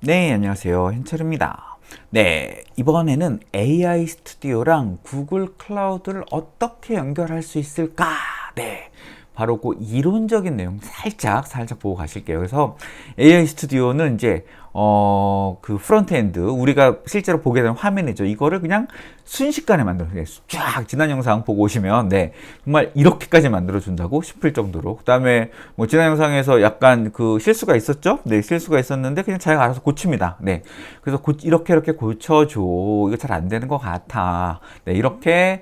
네, 안녕하세요. 현철입니다. 네, 이번에는 AI 스튜디오랑 구글 클라우드를 어떻게 연결할 수 있을까? 네, 바로 그 이론적인 내용 살짝 보고 가실게요. 그래서 AI 스튜디오는 이제 그 프론트엔드 우리가 실제로 보게 되는 화면이죠. 이거를 그냥 순식간에 만들어요. 쫙 지난 영상 보고 오시면 네 정말 이렇게까지 만들어 준다고 싶을 정도로. 그다음에 뭐 지난 영상에서 약간 그 실수가 있었죠. 네, 실수가 있었는데 그냥 자기가 알아서 고칩니다. 네, 그래서 이렇게 고쳐줘. 이거 잘 안 되는 것 같아. 네, 이렇게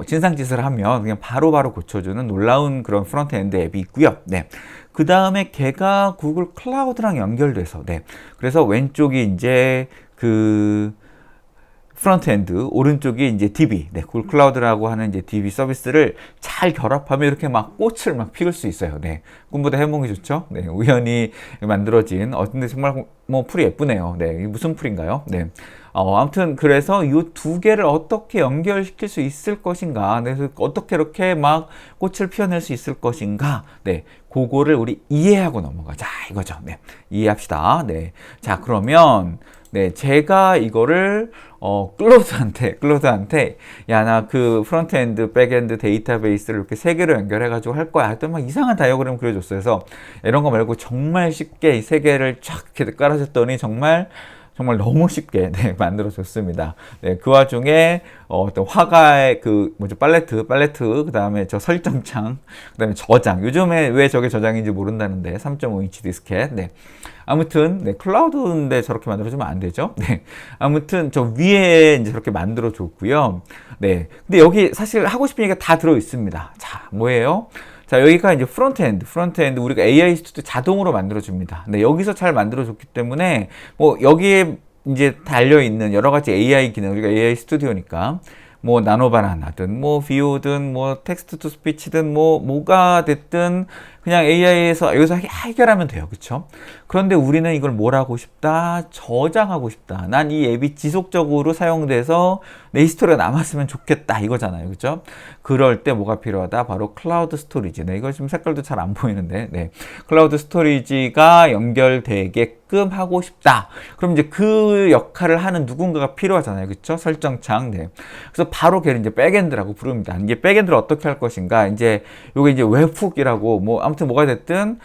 진상짓을 하면 그냥 바로바로 고쳐주는 놀라운 그런 프론트엔드 앱이 있고요. 네. 그 다음에 걔가 구글 클라우드랑 연결돼서, 네. 그래서 왼쪽이 이제 그 프론트엔드, 오른쪽이 이제 DB, 네, 구글 클라우드라고 하는 이제 DB 서비스를 잘 결합하면 이렇게 막 꽃을 막 피울 수 있어요. 네, 꿈보다 해몽이 좋죠. 네, 우연히 만들어진, 근데 정말 뭐 풀이 예쁘네요. 네, 이게 무슨 풀인가요? 네, 아무튼 그래서 이 두 개를 어떻게 연결시킬 수 있을 것인가, 네, 그래서 어떻게 이렇게 막 꽃을 피워낼 수 있을 것인가, 네, 그거를 우리 이해하고 넘어가자 이거죠. 네, 이해합시다. 네, 자 그러면. 네, 제가 이거를 클로드한테 야, 나 그 프론트엔드, 백엔드 데이터베이스를 이렇게 세 개로 연결해가지고 할 거야. 했더니 막 이상한 다이어그램 그려줬어요. 그래서 이런 거 말고 정말 쉽게 이 세 개를 쫙 이렇게 깔아줬더니 정말 너무 쉽게 네, 만들어줬습니다. 네, 그 와중에 어떤 화가의 그 뭐죠 팔레트 그 다음에 저 설정창 그 다음에 저장 요즘에 왜 저게 저장인지 모른다는데 3.5인치 디스켓 네. 아무튼 네, 클라우드인데 저렇게 만들어주면 안 되죠. 네, 아무튼 저 위에 이제 저렇게 만들어줬고요. 네, 근데 여기 사실 하고 싶은 얘기가 다 들어 있습니다. 자, 뭐예요? 자, 여기가 이제 프론트엔드 우리가 AI 스튜디오 자동으로 만들어줍니다. 네, 여기서 잘 만들어줬기 때문에 뭐 여기에 이제 달려있는 여러 가지 AI 기능, 우리가 AI 스튜디오니까 뭐 나노바나나든 뭐 비오든 뭐 텍스트 투 스피치든 뭐가 됐든 그냥 AI에서 여기서 해결하면 돼요. 그쵸? 그런데 우리는 이걸 뭘 하고 싶다? 저장하고 싶다. 난 이 앱이 지속적으로 사용돼서 내 히스토리가 남았으면 좋겠다. 이거잖아요. 그죠? 그럴 때 뭐가 필요하다? 바로 클라우드 스토리지. 네, 이거 지금 색깔도 잘 안 보이는데, 네. 클라우드 스토리지가 연결되게끔 하고 싶다. 그럼 이제 그 역할을 하는 누군가가 필요하잖아요. 그쵸? 설정창. 네. 그래서 바로 걔를 이제 백엔드라고 부릅니다. 이게 백엔드를 어떻게 할 것인가? 이제 요게 이제 웹훅이라고 뭐 아무튼 뭐가 됐든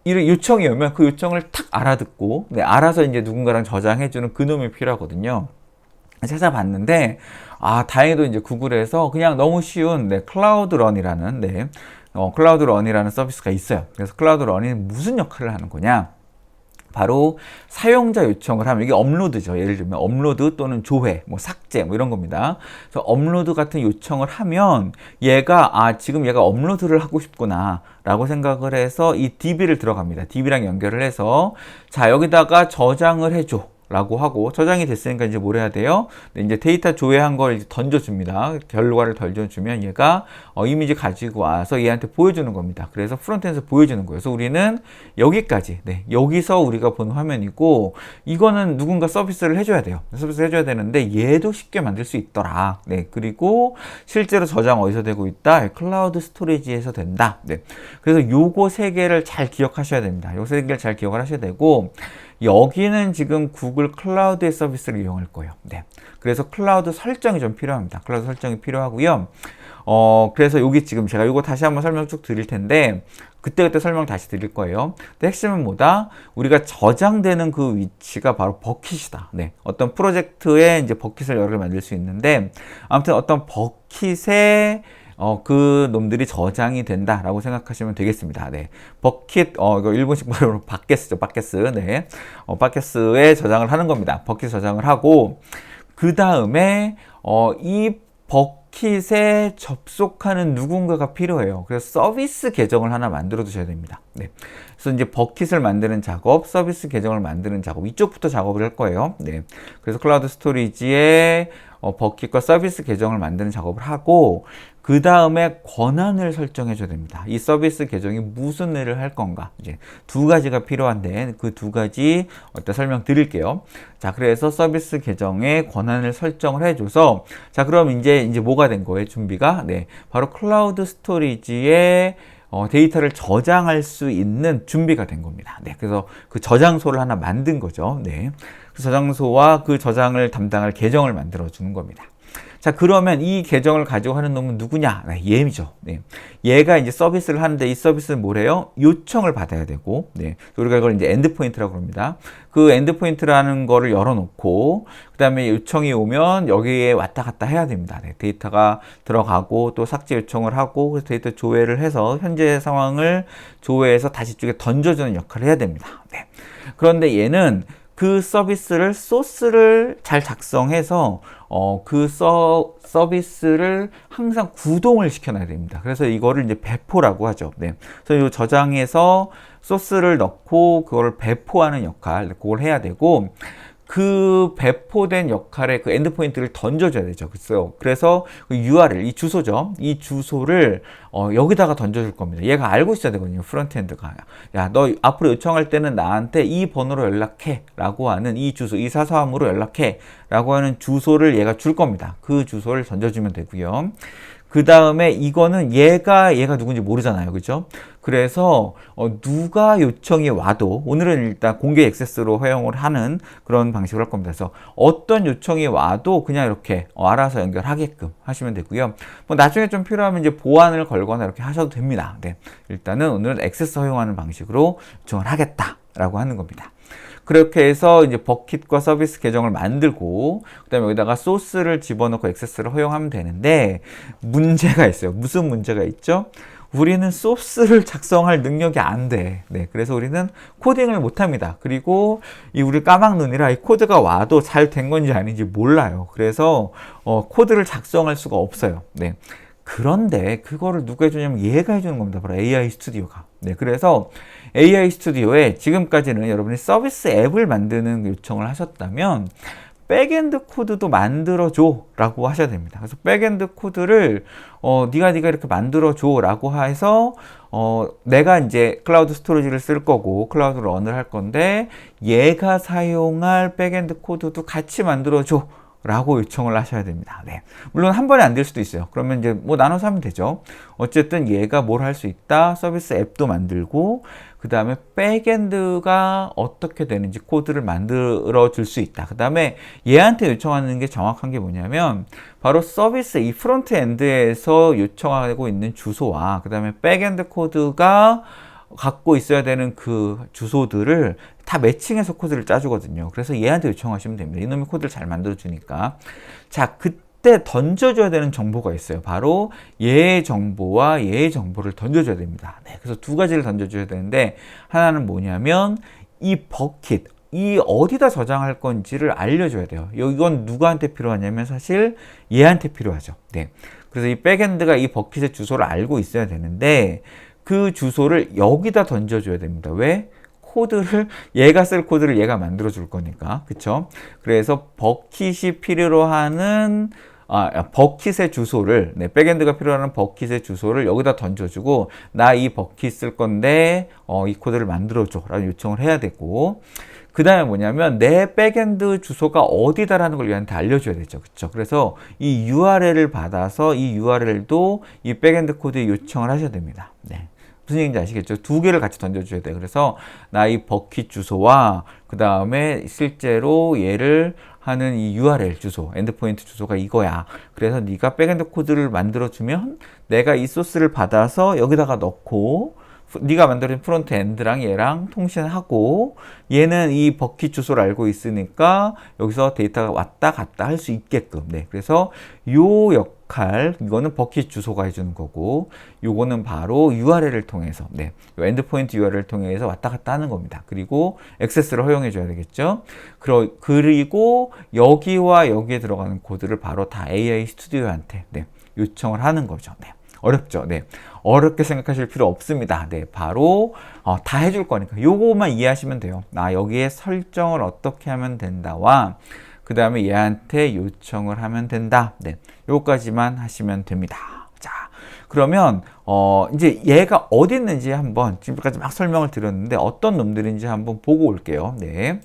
이런 요청이 오면 그 요청을 탁 알아듣고 네, 알아서 이제 누군가랑 저장해주는 그놈이 필요하거든요. 찾아봤는데 다행히도 이제 구글에서 그냥 너무 쉬운 네, 클라우드런이라는 네, 클라우드런이라는 서비스가 있어요. 그래서 클라우드런이 무슨 역할을 하는 거냐? 바로 사용자 요청을 하면 이게 업로드죠. 예를 들면 업로드 또는 조회, 뭐 삭제 뭐 이런 겁니다. 그래서 업로드 같은 요청을 하면 얘가 지금 얘가 업로드를 하고 싶구나 라고 생각을 해서 이 DB를 들어갑니다. DB랑 연결을 해서 자 여기다가 저장을 해줘. 라고 하고 저장이 됐으니까 이제 뭘 해야 돼요? 네, 이제 데이터 조회한 걸 이제 던져줍니다. 결과를 던져주면 얘가 이미지 가지고 와서 얘한테 보여주는 겁니다. 그래서 프론트엔드에서 보여주는 거예요. 그래서 우리는 여기까지 네, 여기서 우리가 본 화면이고 이거는 누군가 서비스를 해줘야 돼요. 서비스를 해줘야 되는데 얘도 쉽게 만들 수 있더라. 네, 그리고 실제로 저장 어디서 되고 있다? 클라우드 스토리지에서 된다. 네, 그래서 요거 세 개를 잘 기억하셔야 됩니다. 요 세 개를 잘 기억을 하셔야 되고 여기는 지금 구글 클라우드의 서비스를 이용할 거예요. 네. 그래서 클라우드 설정이 좀 필요합니다. 클라우드 설정이 필요하고요. 그래서 여기 지금 제가 이거 다시 한번 설명 쭉 드릴 텐데, 그때 설명 다시 드릴 거예요. 근데 핵심은 뭐다? 우리가 저장되는 그 위치가 바로 버킷이다. 네. 어떤 프로젝트에 이제 버킷을 여러 개 만들 수 있는데, 아무튼 어떤 버킷에 그 놈들이 저장이 된다라고 생각하시면 되겠습니다. 네. 버킷, 이거 일본식 말로 바켓스죠, 바켓스. 네. 바켓스에 저장을 하는 겁니다. 버킷 저장을 하고, 그 다음에, 이 버킷에 접속하는 누군가가 필요해요. 그래서 서비스 계정을 하나 만들어 두셔야 됩니다. 네. 그래서 이제 버킷을 만드는 작업, 서비스 계정을 만드는 작업, 이쪽부터 작업을 할 거예요. 네. 그래서 클라우드 스토리지에 버킷과 서비스 계정을 만드는 작업을 하고 그 다음에 권한을 설정해 줘야 됩니다. 이 서비스 계정이 무슨 일을 할 건가 이제 두 가지가 필요한데 그 두 가지 어떤 설명 드릴게요. 자, 그래서 서비스 계정에 권한을 설정을 해줘서 자, 그럼 이제 뭐가 된 거예요? 준비가 네, 바로 클라우드 스토리지에 데이터를 저장할 수 있는 준비가 된 겁니다. 네, 그래서 그 저장소를 하나 만든 거죠. 네, 그 저장소와 그 저장을 담당할 계정을 만들어 주는 겁니다. 자, 그러면 이 계정을 가지고 하는 놈은 누구냐? 네, 얘죠. 네. 얘가 이제 서비스를 하는데 이 서비스는 뭐래요? 요청을 받아야 되고, 네. 우리가 이걸 이제 엔드포인트라고 합니다. 그 엔드포인트라는 거를 열어놓고, 그 다음에 요청이 오면 여기에 왔다 갔다 해야 됩니다. 네. 데이터가 들어가고 또 삭제 요청을 하고, 그래서 데이터 조회를 해서 현재 상황을 조회해서 다시 쪽에 던져주는 역할을 해야 됩니다. 네. 그런데 얘는 그 서비스를 소스를 잘 작성해서 그 서비스를 항상 구동을 시켜놔야 됩니다. 그래서 이거를 이제 배포라고 하죠. 네. 그래서 이 저장해서 소스를 넣고 그걸 배포하는 역할, 그걸 해야 되고, 그 배포된 역할에 그 엔드포인트를 던져줘야 되죠. 그래서 그 URL, 이 주소죠. 이 주소를 여기다가 던져줄 겁니다. 얘가 알고 있어야 되거든요. 프론트엔드가. 야, 너 앞으로 요청할 때는 나한테 이 번호로 연락해 라고 하는 이 주소, 이 사서함으로 연락해 라고 하는 주소를 얘가 줄 겁니다. 그 주소를 던져주면 되고요. 그 다음에 이거는 얘가 누군지 모르잖아요. 그죠? 그래서 누가 요청이 와도, 오늘은 일단 공개 액세스로 허용을 하는 그런 방식으로 할 겁니다. 그래서 어떤 요청이 와도 그냥 이렇게 알아서 연결하게끔 하시면 되고요. 뭐 나중에 좀 필요하면 이제 보안을 걸거나 이렇게 하셔도 됩니다. 네. 일단은 오늘은 액세스 허용하는 방식으로 요청을 하겠다라고 하는 겁니다. 그렇게 해서 이제 버킷과 서비스 계정을 만들고, 그 다음에 여기다가 소스를 집어넣고 액세스를 허용하면 되는데, 문제가 있어요. 무슨 문제가 있죠? 우리는 소스를 작성할 능력이 안 돼. 네, 그래서 우리는 코딩을 못 합니다. 그리고 우리 까막눈이라 이 코드가 와도 잘 된 건지 아닌지 몰라요. 그래서 코드를 작성할 수가 없어요. 네. 그런데 그거를 누가 해주냐면 얘가 해주는 겁니다. 바로 AI 스튜디오가. 네, 그래서 AI 스튜디오에 지금까지는 여러분이 서비스 앱을 만드는 요청을 하셨다면 백엔드 코드도 만들어줘 라고 하셔야 됩니다. 그래서 백엔드 코드를 네가 이렇게 만들어줘 라고 해서 내가 이제 클라우드 스토리지를 쓸 거고 클라우드 런을 할 건데 얘가 사용할 백엔드 코드도 같이 만들어줘 라고 요청을 하셔야 됩니다. 네. 물론 한 번에 안 될 수도 있어요. 그러면 이제 뭐 나눠서 하면 되죠. 어쨌든 얘가 뭘 할 수 있다. 서비스 앱도 만들고, 그 다음에 백엔드가 어떻게 되는지 코드를 만들어 줄 수 있다. 그 다음에 얘한테 요청하는 게 정확한 게 뭐냐면, 바로 서비스 이 프론트 엔드에서 요청하고 있는 주소와, 그 다음에 백엔드 코드가 갖고 있어야 되는 그 주소들을 다 매칭해서 코드를 짜주거든요. 그래서 얘한테 요청하시면 됩니다. 이놈이 코드를 잘 만들어주니까. 자, 그때 던져줘야 되는 정보가 있어요. 바로 얘의 정보와 얘의 정보를 던져줘야 됩니다. 네, 그래서 두 가지를 던져줘야 되는데, 하나는 뭐냐면 이 버킷, 이 어디다 저장할 건지를 알려줘야 돼요. 이건 누구한테 필요하냐면 사실 얘한테 필요하죠. 네, 그래서 이 백엔드가 이 버킷의 주소를 알고 있어야 되는데, 그 주소를 여기다 던져줘야 됩니다. 왜? 얘가 쓸 코드를 얘가 만들어 줄 거니까. 그쵸? 그래서 버킷이 필요로 하는, 버킷의 주소를, 네, 백엔드가 필요로 하는 버킷의 주소를 여기다 던져주고, 나 이 버킷 쓸 건데, 이 코드를 만들어줘. 라는 요청을 해야 되고, 그 다음에 뭐냐면, 내 백엔드 주소가 어디다라는 걸 얘한테 알려줘야 되죠. 그쵸? 그래서 이 URL을 받아서 이 URL도 이 백엔드 코드에 요청을 하셔야 됩니다. 네. 무슨 얘기인지 아시겠죠? 두 개를 같이 던져줘야 돼요. 그래서 나 이 버킷 주소와 그 다음에 실제로 얘를 하는 이 URL 주소, 엔드포인트 주소가 이거야. 그래서 네가 백엔드 코드를 만들어주면 내가 이 소스를 받아서 여기다가 넣고 네가 만들어진 프론트 엔드랑 얘랑 통신하고 얘는 이 버킷 주소를 알고 있으니까 여기서 데이터가 왔다 갔다 할 수 있게끔. 네, 그래서 요 역할, 이거는 버킷 주소가 해주는 거고, 요거는 바로 URL을 통해서, 네, 요 엔드포인트 URL을 통해서 왔다 갔다 하는 겁니다. 그리고 액세스를 허용해 줘야 되겠죠. 그리고 여기와 여기에 들어가는 코드를 바로 다 AI 스튜디오한테, 네, 요청을 하는 거죠. 네. 어렵죠. 네. 어렵게 생각하실 필요 없습니다. 네. 바로 다 해줄 거니까 요거만 이해하시면 돼요. 여기에 설정을 어떻게 하면 된다와 그 다음에 얘한테 요청을 하면 된다. 네. 요거까지만 하시면 됩니다. 자, 그러면 이제 얘가 어디 있는지 한번 지금까지 막 설명을 드렸는데 어떤 놈들인지 한번 보고 올게요. 네.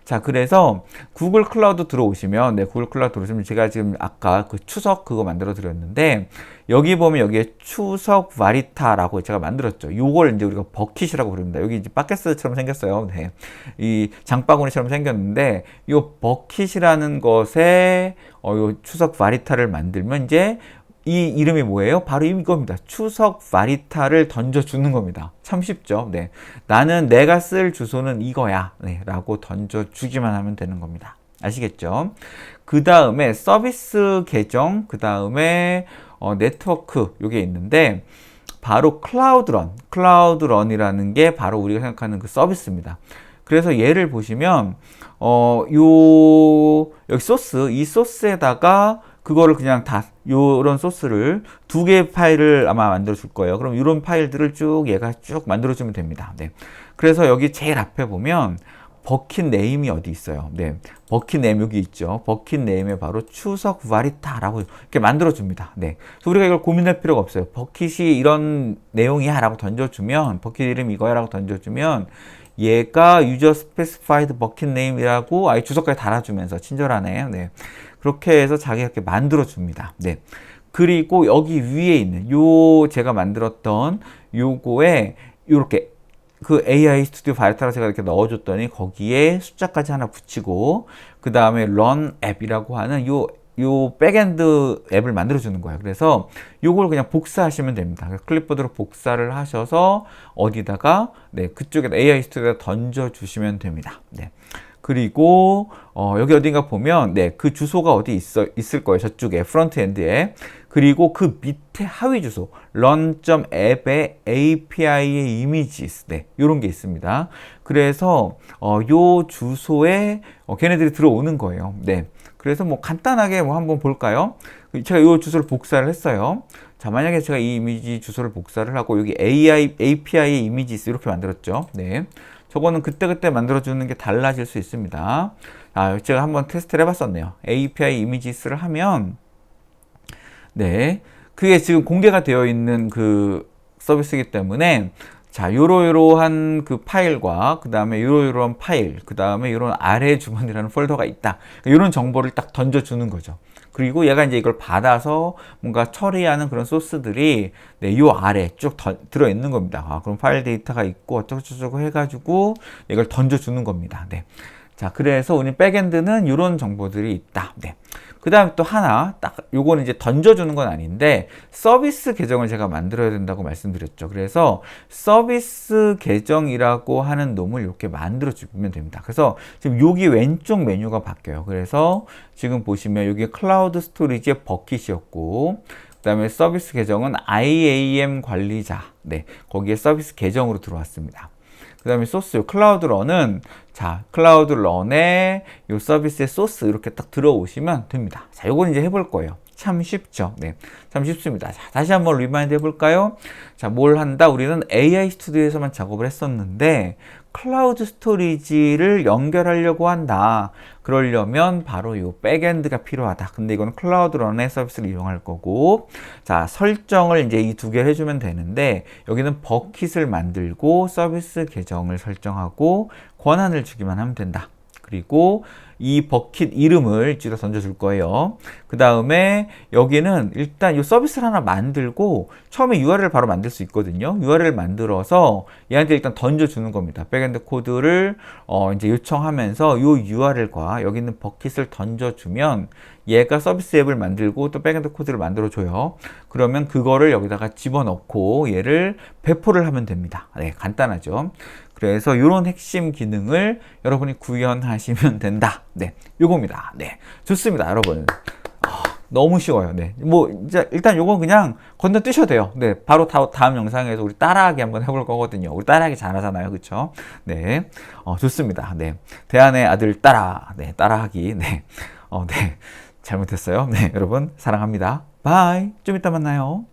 자, 그래서 구글 클라우드 들어오시면, 네, 구글 클라우드 들어오시면 제가 지금 아까 그 추석 그거 만들어 드렸는데, 여기 보면 여기에 추석 바리타라고 제가 만들었죠. 요걸 이제 우리가 버킷이라고 부릅니다. 여기 이제 바켓스처럼 생겼어요. 네. 이 장바구니처럼 생겼는데, 요 버킷이라는 것에, 요 추석 바리타를 만들면 이제 이 이름이 뭐예요? 바로 이겁니다. 추석 바리타를 던져주는 겁니다. 참 쉽죠? 네. 나는 내가 쓸 주소는 이거야. 네. 라고 던져주기만 하면 되는 겁니다. 아시겠죠? 그 다음에 서비스 계정, 그 다음에 네트워크, 요게 있는데, 바로 클라우드런이라는 게 바로 우리가 생각하는 그 서비스입니다. 그래서 얘를 보시면, 여기 소스, 이 소스에다가 그거를 그냥 요런 소스를 두 개의 파일을 아마 만들어 줄 거예요. 그럼 이런 파일들을 얘가 쭉 만들어 주면 됩니다. 네. 그래서 여기 제일 앞에 보면 버킷 네임이 어디 있어요. 네. 버킷 네임 여기 있죠. 버킷 네임에 바로 추석 바리타라고 이렇게 만들어 줍니다. 네. 그래서 우리가 이걸 고민할 필요가 없어요. 버킷이 이런 내용이야 라고 던져주면, 버킷 이름 이거야 라고 던져주면, 얘가 유저 스페시파이드 버킷 네임이라고 아예 주소까지 달아주면서 친절하네. 네. 그렇게 해서 자기가 이렇게 만들어 줍니다. 네. 그리고 여기 위에 있는 제가 만들었던 요거에 요렇게 그 AI 스튜디오 바리타를 제가 이렇게 넣어줬더니 거기에 숫자까지 하나 붙이고, 그 다음에 run 앱이라고 하는 요 백엔드 앱을 만들어주는 거예요. 그래서 요걸 그냥 복사하시면 됩니다. 클립보드로 복사를 하셔서 어디다가, 네, 그쪽에다 AI 스튜디오에 던져주시면 됩니다. 네. 그리고 여기 어딘가 보면, 네, 그 주소가 어디 있을 거예요. 저쪽에 프론트엔드에. 그리고 그 밑에 하위 주소 run.app의 API의 images, 네, 요런 게 있습니다. 그래서 요 주소에 걔네들이 들어오는 거예요. 네. 그래서 뭐 간단하게 뭐 한번 볼까요? 제가 요 주소를 복사를 했어요. 자, 만약에 제가 이 이미지 주소를 복사를 하고 여기 API의 images 이렇게 만들었죠. 네. 저거는 그때그때 만들어주는 게 달라질 수 있습니다. 제가 한번 테스트를 해봤었네요. API images를 하면, 네, 그게 지금 공개가 되어 있는 그 서비스이기 때문에, 자, 요러요러한 그 파일과, 그 다음에 요러요러한 파일, 그 다음에 요런 아래 주머니라는 폴더가 있다. 요런 정보를 딱 던져주는 거죠. 그리고 얘가 이제 이걸 받아서 뭔가 처리하는 그런 소스들이, 네, 요 아래 쭉 들어있는 겁니다. 그럼 파일 데이터가 있고 어쩌고저쩌고 해가지고 이걸 던져주는 겁니다. 네. 자, 그래서 우리 백엔드는 이런 정보들이 있다. 네. 그 다음에 또 하나, 딱, 요거는 이제 던져주는 건 아닌데, 서비스 계정을 제가 만들어야 된다고 말씀드렸죠. 그래서 서비스 계정이라고 하는 놈을 이렇게 만들어주면 됩니다. 그래서 지금 여기 왼쪽 메뉴가 바뀌어요. 그래서 지금 보시면 여기 클라우드 스토리지의 버킷이었고, 그 다음에 서비스 계정은 IAM 관리자. 네. 거기에 서비스 계정으로 들어왔습니다. 그 다음에 소스, 클라우드 런은, 자, 클라우드 런에 요 서비스의 소스 이렇게 딱 들어오시면 됩니다. 자, 요건 이제 해볼 거예요. 참 쉽죠? 네. 참 쉽습니다. 자, 다시 한번 리마인드 해볼까요? 자, 뭘 한다? 우리는 AI 스튜디오에서만 작업을 했었는데, 클라우드 스토리지를 연결하려고 한다. 그러려면 바로 이 백엔드가 필요하다. 근데 이건 클라우드 런의 서비스를 이용할 거고, 자, 설정을 이제 이 두 개를 해주면 되는데, 여기는 버킷을 만들고 서비스 계정을 설정하고 권한을 주기만 하면 된다. 그리고 이 버킷 이름을 찍어 던져줄 거예요. 그 다음에 여기는 일단 이 서비스를 하나 만들고 처음에 URL을 바로 만들 수 있거든요. URL을 만들어서 얘한테 일단 던져주는 겁니다. 백엔드 코드를 이제 요청하면서 이 URL과 여기 있는 버킷을 던져주면 얘가 서비스 앱을 만들고 또 백엔드 코드를 만들어줘요. 그러면 그거를 여기다가 집어넣고 얘를 배포를 하면 됩니다. 네, 간단하죠. 그래서 이런 핵심 기능을 여러분이 구현하시면 된다. 네, 요겁니다. 네, 좋습니다, 여러분. 너무 쉬워요. 네, 뭐 이제 일단 요건 그냥 건너뛰셔도 돼요. 네, 바로 다음 영상에서 우리 따라하기 한번 해볼 거거든요. 우리 따라하기 잘하잖아요, 그렇죠? 네, 좋습니다. 네, 대안의 아들 따라, 네, 따라하기. 네, 네, 잘못했어요. 네, 여러분 사랑합니다. 바이. 좀 이따 만나요.